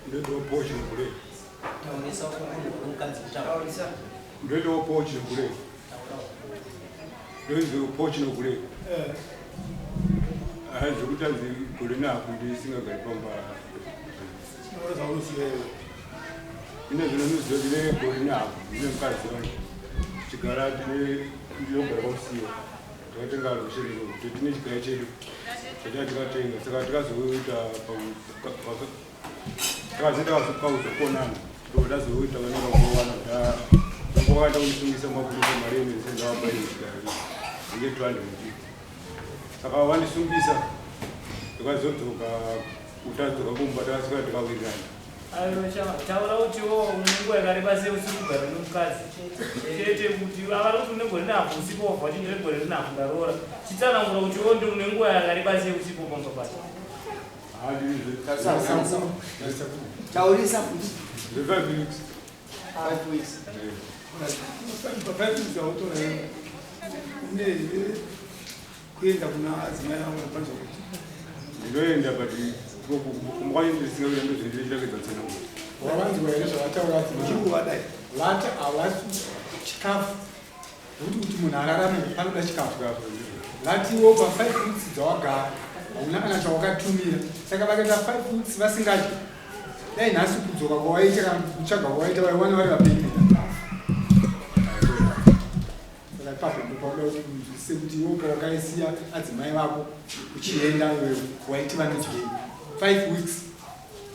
Ndio pochi kule. Taonesa huko mkazi utaulisa. Ndio pochi kule. Ndio pochi kule. Zvekutazi gore nakuti isingagari pamba ine zvinonoziva tine gore nako ine mukadzi wangu chigara ndinogara pamusiwo takatenga rusherero kuti tine chigara chedu chatatikatenga saka tikazoita takazopakuzokonana ndotazoita vanenge kuwana kuti vakaita kunisungisa mabhuruka mari yemesenzawabairi chigara inge 200 saka wandisungisa tukazodzoka utadzoka kumba takasvika tikawirirana taura kutiwo unenguva yakareba sei usiri kugara nomukadzi chete kuti avari kuti unengori nhabvu usiku wabva chindiregori rinhabvu ndaroora chitsanangura kutiwo ndi unenguva yakareba sei usiku pamba pacho taurisa 5 weeks 5 weeks kuenda kuna adzimai vangu panza kuti ndinoenda but mukwanindisingavira ndozvindichirakedza tsena wavanzwa here zvavataura ati muchikuwadai vati havasi chikafu nokuti kuti munhu ararame panoda chikafu vatiwo pa5 weeks dzawagara hauna kana chawakatumira saka vakaita 5 weeks vasingadyi dai nhasi kudzoka kwawaita kana kutsvaga kwawaita vaiwana vari vapenyu sekuti iwo pawakaisiya adzimai vako uchienda iwewe waiti vanodyei 5 weeks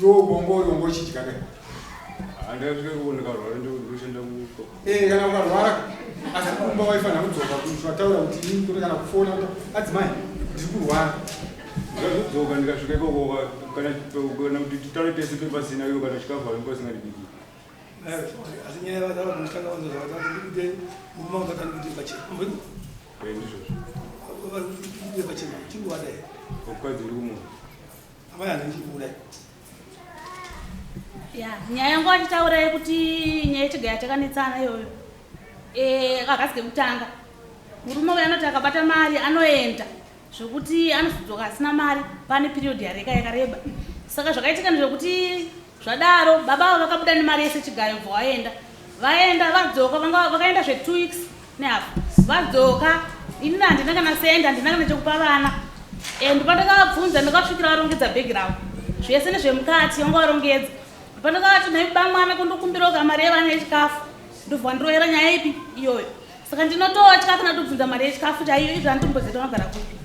iwo bongo uchidya kai handasvike kuoneka rwara ndoshanda muko kana ukarwara asi kumba waifanira kudzoka kuti vataura kuti ini kuti kana kufona kuti adzimai ndiri kurwara ndikazodzoka ndikasvika ikoko kana kuti titaure tese pepasina iwo kana chikafu haringu pasingadibiki asi nyaya yavataura kutanga vanza zvavataura ndikuti muma ungakani kuti pachena ndizvo pachena chikuwada here mukadzi iri kumunhu amai handichikuda nyaya yangu achitaurai kuti nyaya yechega yatakanetsana iyoyo kakasi kekutanga murume uyo anoti akabata mari anoenda zvokuti anozodzoka asina mari pane periodi yareka yakareba saka zvakaitika ndezvekuti zvadaro baba avo vakabuda nemari yese chigayo bva vaenda vadzoka vakaenda zve2 weeks nehafu vadzoka ini handina kana senda handina kana chekupa vana ndopandakavabvunza ndakasvikira varongedza background zvese nezvemukati yanga varongedza pandakavati naiba mwana kundokumbiraga mari yevana yechikafu ndobva ndiroera nyaya ipi iyoyo saka ndinototya kana tobvunza mari yechikafu chaiyo izvi andimbozeta vanogara kupi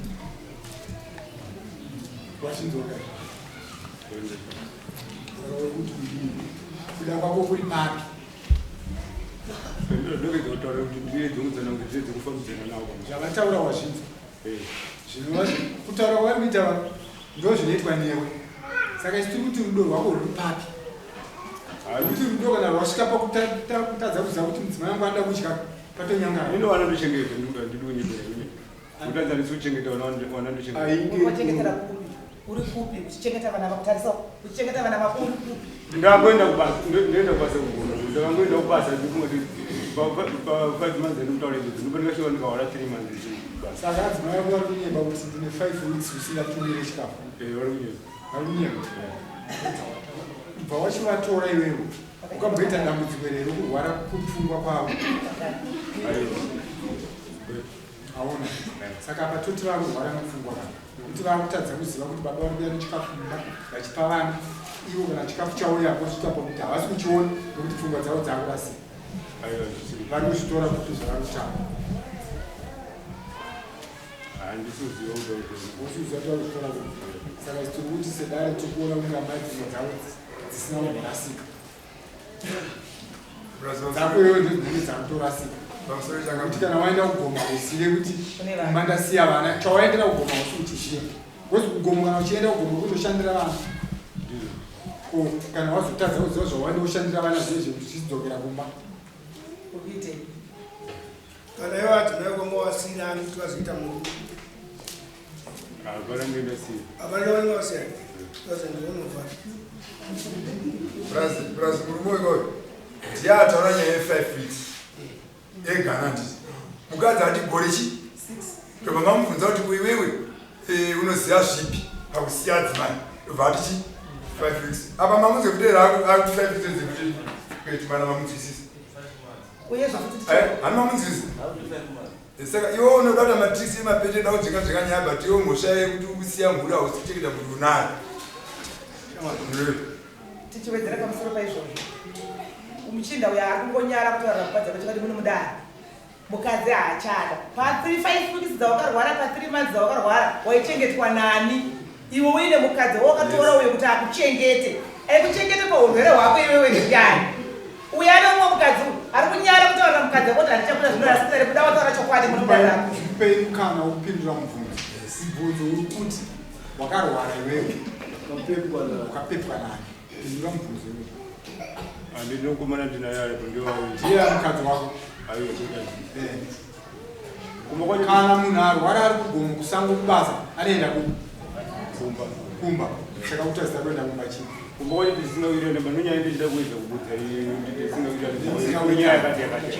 kuda kwako kuri papi ndokeza kutaura kuti ndiedzungudzana kuti zviedze kufambidzana navo zvavataura wazvinza zvinova kutaura kwavari kuita ndo zvinoitwa newe saka isitiri kuti rudo rwako ruri papi kuti rudo kana rwasvika pakutadza kuziva kuti mudzimai wangu anoda kudya patonyangara inowana ndochengeta ndidunyibira kutadza ndisikuchengeta wana ndochengeta uri kupi uchichengeta vana vakutarisa uchichengeta vana vakuru ndakangoenda kubasa ndoenda kubasa kugona ndakangoenda kubasa ndikungoti pa5 months ndimutaura izvozvo ndopa ndikasvika ndikawara 3 months saka adzimai vangu vari kunyemba kuti ndine 5 weeks usingatumire chikafu vari kunyemba vari kunyemba ubva wachivatora iwewo ukamboita dambudziko rero kurwara kupfungwa kwavo aona saka apa toti vakurwara nopfungwa kavo nekuti vakutadza kuziva kuti baba varuya nechikafu mumba vachipa vana ivo kana chikafu chauya vosvika pakuti havasi kuchiona nekuti pfungwa dzavo dzakurasika vari kuzvitora kuti zvavari kutaura handisiuziva usiuziva kuti vari kutora kuti saka tiri kuti sedare tikuona kunga mai pfungwa dzavo dzisina kurasika dzako iyoyo ndodzinenge dzakutorasika kuti kana waenda kugoma uzive kuti kumba ndasiya vana chawaendera kugoma usi uchishiya wozi kugoma kana uchienda kugoma kundoshandira vana kana wazotadza kuziva zvawaenda kushandira vana zvezve kuti chichidzokera kumba uite kana iwo adzimai kwanga wasina ani kuti vazoita munhu havanenge ndasiya avanenge vanenge wasiyana azendionova brazi murume iyoyo ndiye ataura nyaya ye5 weeks egana ndisi mukadzi ati gore chi ndobva mamubvunza kuti iwewe unoziva zvipi pakusiya adzimai ndobva ati chi 5 weeks apa mamunzi kudera aku 5 weeks ezekuti kuti mana mamunzwisisa uyezwa futhi hani mamunzwisisa saka iwo unoda kuti matrisi emapete da kujeka zvekanyaya but iwo mhosva kuti usiya mhura usiteketa kuti unayo tichiwedzera pamusoro paizvozvo umuchinda uyo ari kungonyara kutaura mukadzi wake chakati mune mudaro mukadzi haachada pa5 weeks dzawakarwara pa3 months dzawakarwara waichengetwa nani iwe uine mukadzi wawakatora uyo kuti akuchengete aikuchengete paurwere hwako iwewe ndiani uyo anomwe mukadzi uyu ari kunyara kutaura mukadzi wako kuti handichakuda zvinorasitare kuda wataura chokwadi munomudaro zvipei mukana wokupindura mubvunzo sibvunzo uri kuti wakarwara iwewe ukapepwa nani pindura mubvunzo iwewe andinokumana ndinayo ndiye mukadzi wako kumba kana munhu arwara ari kugomo kusango kubasa anoenda kumba saka kutazita kuenda kumba chii kumba kwacho ndisingaita namba nonyaya ndichida kuedza kubudza ndisingaita yakati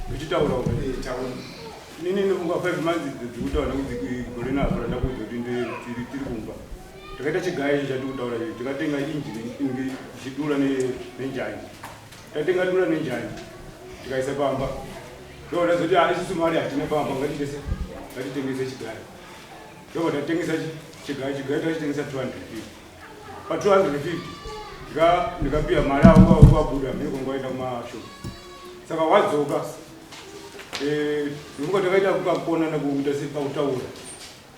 ndichitaura nini nekunga 5 months dzikutaura kuti gore naapura ndakuedza kuti tiri kumba takaita chigayo chati kutaura tikatenga injini ichidura nenjani tatenga dura nenjani tikaisa pamba ndoona zoti isusu mari hatina pamba ngatitengese chigayo ndobva tatengesa chigayo tachitengesa 250 pa 250 ndikapiwa mari awabuda mhekongo aenda kumashopu saka wadzoka ndokunga takaita kukakonana kuita sepakutaura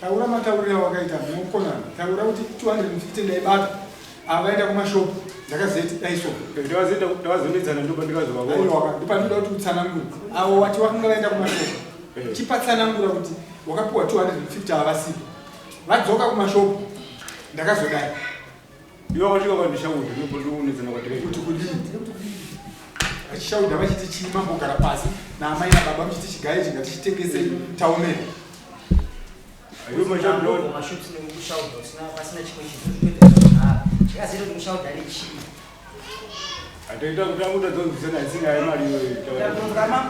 taura matauriro wakaita mukonana taura kuti 250 ndaibata avaenda kumashopu ndakazeti daiso ndakazonetsana ndoba ndikazovaka ndipanoda kuti utsanangura avo wati wakanga vaenda kumashopu chipatsanangura kuti wakapiwa 250 havasipo vadzoka kumashopu ndakazodai ivo vakasvika vandishauda ndopondiunetsana kuti kudii vachishauda vachiti chii mambogara pasi naamai nababa muchiti chigaye chinga tichitengese taumeri ataita kuti akutadzonzisana isinaye mari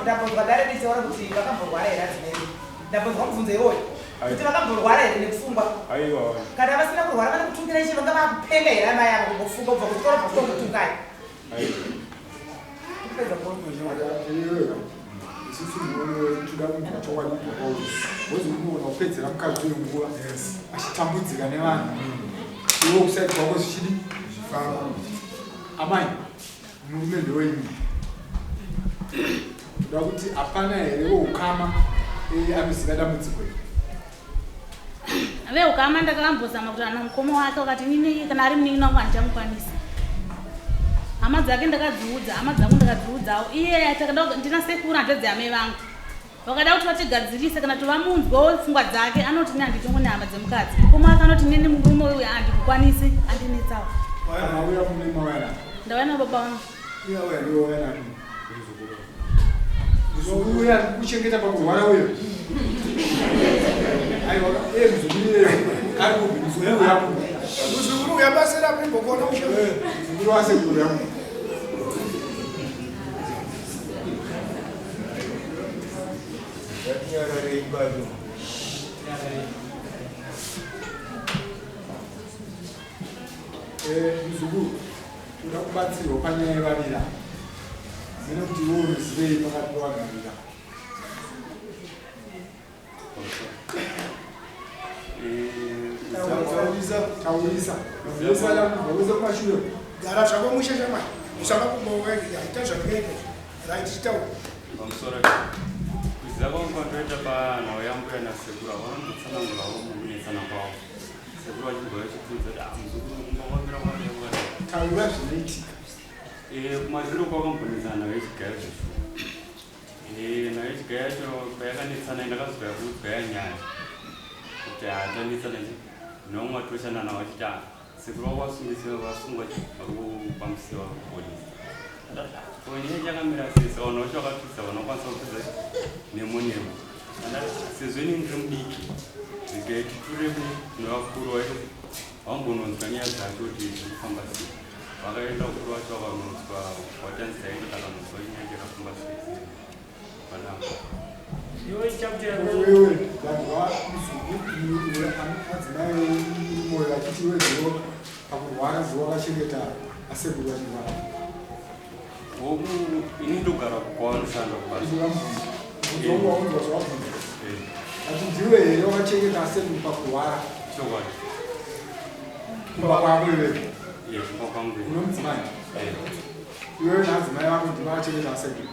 ndabvunzwa dare ndisaura kuti vakamborwara here adzimai ndabvunzwa mubvunzo iwoyo kuti vakamborwara here nekufungwa aiwa kana vasina kurwara vane kutungira ichi vanga vapenga here amai avo kungofunga kubva kutora pakutongotungai kupedza isusu ndinotuda munhu wachokwadi wozi unoona kupedzera mukadzi uyu nguva achitambudzika nevanhu iwo kusaiti kwako zvichidi zvifamba amai murume ndowenyu toda kuti hapana here weukama anoziva dambudziko veukama ndakambozama kuti ana mukoma wake wakati nini kana ari muningi wangu handichamukwanisa hama dzake ndakadziudza hama dzangu ndakadziudzawo iye ndina sekuru handedzi amai vangu vakada kuti vatigadzirise kana tovamunzwawo pfungwa dzake anoti ini handitongo nehama dzemukadzi mukoma wake anoti nini murume uyu handikukwanisi handinetsawo mauya mune mawayana ndauya nababa vangu iyauya ndiwauya nani uya kuchengeta pakurwara uyo aiwa muzukuru ari kubvi muzukuru yako muzukuru uyabasira kuimbokona muzukuru wasekuru yako muzukuru toda kubatsirwa panyaya yevarira zine kuti iwo unozivei pakati pevagarira taurisa vese kumashure gara zvako musheshama usanga kumboita zvakaita raititaura pamusoro kuziva kwangu kwatoita panhau yangu yanasekuru vanondotsanangurawo mukunetsana kwavo sekuru vachibva vachibvunza kuti muzukuru kumbakwamira kwanewa taura zvinoitika kumashure kwakambonetsana nayo yechigayo zvishuwa nayo yechigayo yacho payakanetsana ndakazogaya kuudzwaya nyaya kuti hatanetsana nomwe watoshana nawo achiti sekuru wako vasungwa pamusiwa kupolisa nyaya chakamira sesa vanhu vacho vakatwisa vanokwanisa kupedza nemo sezvo ini ndiri mudiki zikaititure nevakuru vacho vambononzwa nyaya dzacho kuti zvirikufamba sei vakaenda kukuru vacho vakanonzwa watanzisaito takanonzwa nyaya chakafamba sei vanako iwe chakuti wewe vanhu vamuzukuru adzimai moyo achiti weziwo pakurwara zuva wakachengeta asekuru vachiva Hoku ini ndogara kwavanoshanda kubasa. mubvunzo waunzwa zvawabvunza ati ndiwe here wakachengeta asekuru pakurwara Chokwadi. kumba kwako iwewe Kumba kwangu. uno mudzimai iwewe naadzimai vako ndivo vakachengeta asekuru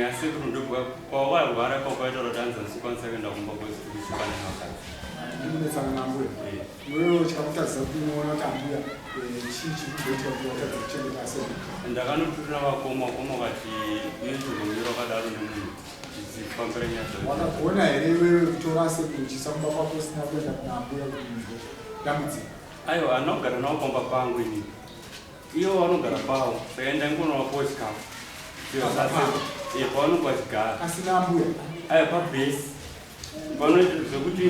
Asekuru ndobva kwavarwara kwakwaita kuti anzi asikwanisa kuenda kumba kwezikushukana nevakadzi. ndinetsana nambuya iwewe chikakutarisa kuti unoona kuti ambuya chii chikuzoitika kuti watadza kuchengeta asekuru Ndakanotutura vakoma vati nezvigomiro wakadaro nemunhu chifambira nyaya wakagona here iwewe kutora asekuru chisamumba kwako usina kuenda kuna ambuya kuti munzwe dambudziko aiwa anogara navo pamba pangu ini ivo vanogara pavo saka ndaingonovapo chikafu pavanogwa chigara asina ambuya aiwa pabhesi panoita zvekuti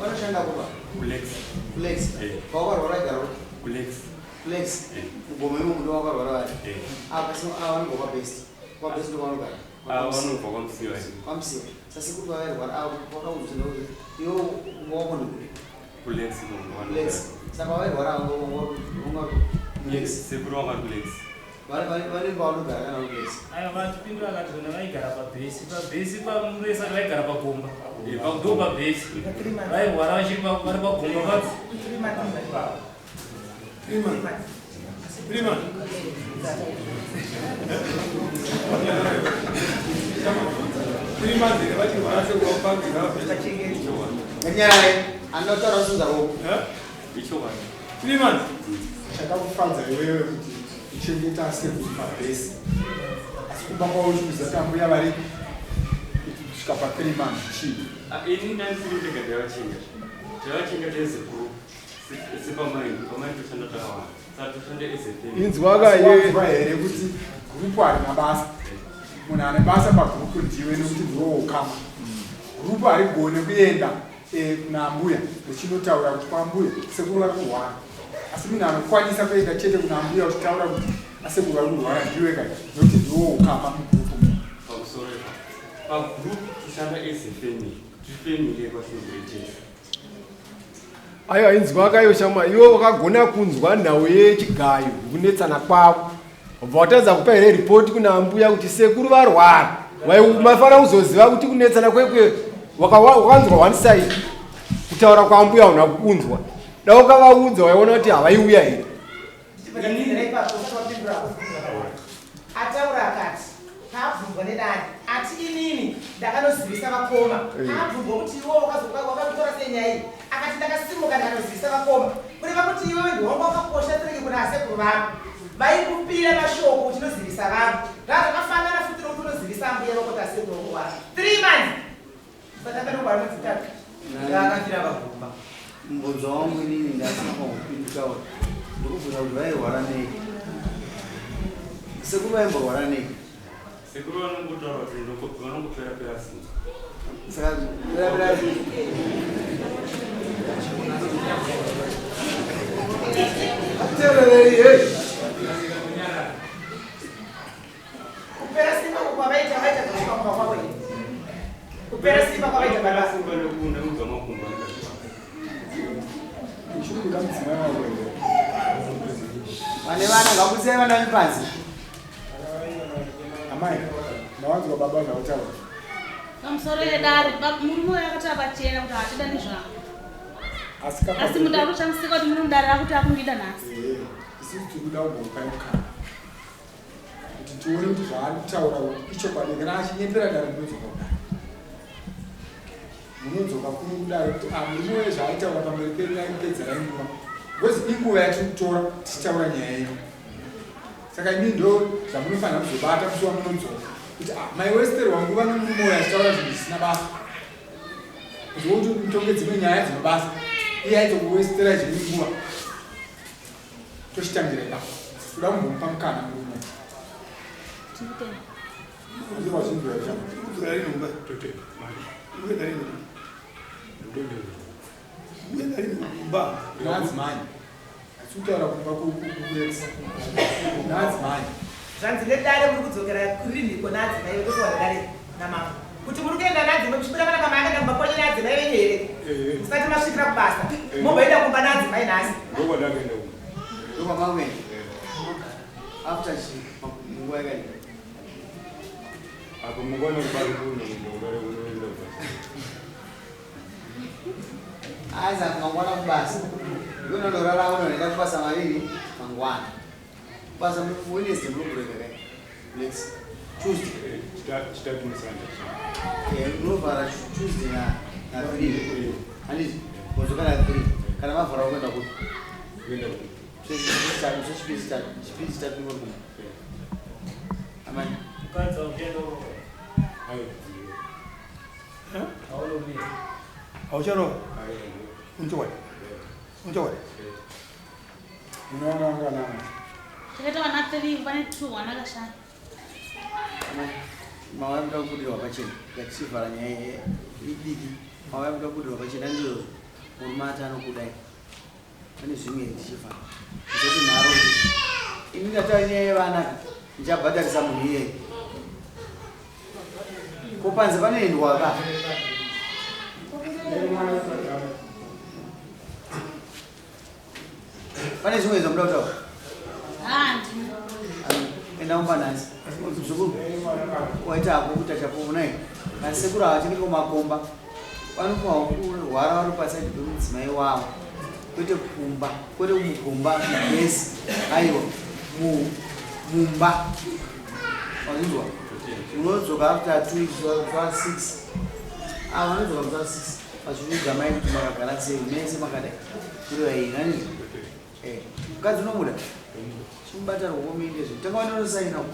vanoshanda kuba kulex flex pawakarwara igaro kulex flex ugome munhu wakarwara vari apa vanogwa pabest pabest ndovanogara vanobva kwamusiwa kwamusiwa sasi kuti vakarwara vakaudzina kuti iwo wakonekule kulex flex saka vakarwara sekuru wakakulex vanenge vanogara kana flex aiwa vatipindura akati vona vaigara pabhesi pamuresa vaigara pagomba ndo pabhesi vairwara vari pagomba vazi nenyaya anotaura sunzaroko ichokwadi chakakufadza iwewe kuti uchengeta asekuru pabhesi asi kumba kwavo uchikuziva kuti ambuya vari kusvika pa3 chii ini ndaisiri ndega ndavachengeta ezekuru sepamai toshanda takawanda saka toshanda ezefeni inzwa here kuti gurupu harina basa munhu ane basa pagurupu ndiwe nekuti ndiwo wokama gurupu harigone kuenda kuna ambuya richinotaura kuti kwambuya sekuru vari kurwara asi munhu anokwanisa kuenda chete kuna ambuya uchitaura kuti asekuru vari kurwara ndiwe kai nokuti ndiwo wokama mugurupu pamusoro pagurupu toshanda ezefeni tifemili yekwasinokuretesa aiwa inzwa kayo shama iwe wakagona kunzwa nhau yechigayo kunetsana kwavo wabva watadza kupa here ripoti kuna ambuya kuti sekuru varwara mafanira kuzoziva kuti kunetsana kwekwe wakanzwa one side kutaura kwaambuya una kunzwa da ukavaudza waiona kuti havaiuya here ataura akati paabvunzwa nedani ati inini ndakanozivisa vakoma paabvunzwa kuti iwo wakatora senyaya iyi akati ndakasimuka ndakanozivisa vakoma kureva kuti iwewe ndiwanga wakakosha tireke kuna asekuru vangu vaikupira mashoko uchinozivisa vangu zvazvakafanana futi nokuti unozivisa ambuya vakoti asekuru vakurwara 3 months satakanogwara mwedzi 3 ndakafira pagomba mubvunzo wangu inini ndasina kwakupindutaura ndikubvunza kuti vairwara nei sekuru vaimborwara nei sekuru vanongotaura kuti vanongopera sinza saka kupera simba kwavaita kusvika kumba kwavo here kupera simba kwavaita baba neudza makumbo uchikuda mudzimai wako vane vana ngakusiyai vana vepanzi amai ndawanzwa baba zvavataura pamusoro yedare murume yakati avachena kuti hatida nezvavo asi mudaro uchamusika kuti muri mudarira kuti akungida nhasi isisi tiri kuda kumbopai mukana kuti tione kuti zvaari kutaura ichokwadi kana achinyembera dare munodzoka kuri kudaro kuti murume we zvaaitaura pamberi penyu aipedzera nguva bcause inguva yatiri kutora tichitaura nyaya ino saka ini ndo zvamunofanira kuzobata musi wamunodzoka kuti maiwesterwa nguva nomurume uyo achitaura zvinhu zvisina basa kuti mutonge dzimwe nyaya dzine basa iye aitokuwestera zviri nguva tochitangira ipapo kuda kumbomupa mukana murume naadzimai achikutaura kumba kukuletsa naadzimai zvanzi nedare muri kudzokera kurinhiko naadzimai vekutowadare namama kuti muri kuenda nadzimai kuchipira kana kama akaenda kumakonye nadzimai venyu here musati masvikira kubasa momboenda kumba nadzimai nhasi ndokwandakaenda umu ndokwamamwena after munguva yakaenda apa mungwana kubari kunoenda aza mangwana kubasa ndonondorara unoenda kubasa maviri mangwana kubasa Wednesday munobureka kai next Tuesday unovhara Tuesday na 3 handiti mozoka na 3 kana mavhara kuenda kuti chipiri chitatu nimorikuma amani mukadzi wakuenda aunomira aucharo unchowai unoona wanganama takaita vana 3 vane 2 vana kashanu mava muda kubudirwa pachena yatisivhara nyaya idiki mava muda kubudirwa pachena ndiyo murume ati anokudai pane zvimwe ndichifana zoti nharo ini ndataura nyaya yevana ndichabhadharisa munhu iyeye ko panze panoendwa ka pane zvimwe zvamuda kutaura enda kumba nhasi zukuru waita ako kuti achapoonai kana sekuru havachiri kumakomba vanofanwa kurwara vari pasaidi pemudzimai wavo kwete kumba kwete mugomba mugesi aiwa mumba wazvinzwa munodzoka after 2 6 vanodzoka musa 6 vazviudza mai kuti makagara sei mese makadai kuriwainani mukadzi unomuda chimubatara wokomendezvo tanga vandonosainawo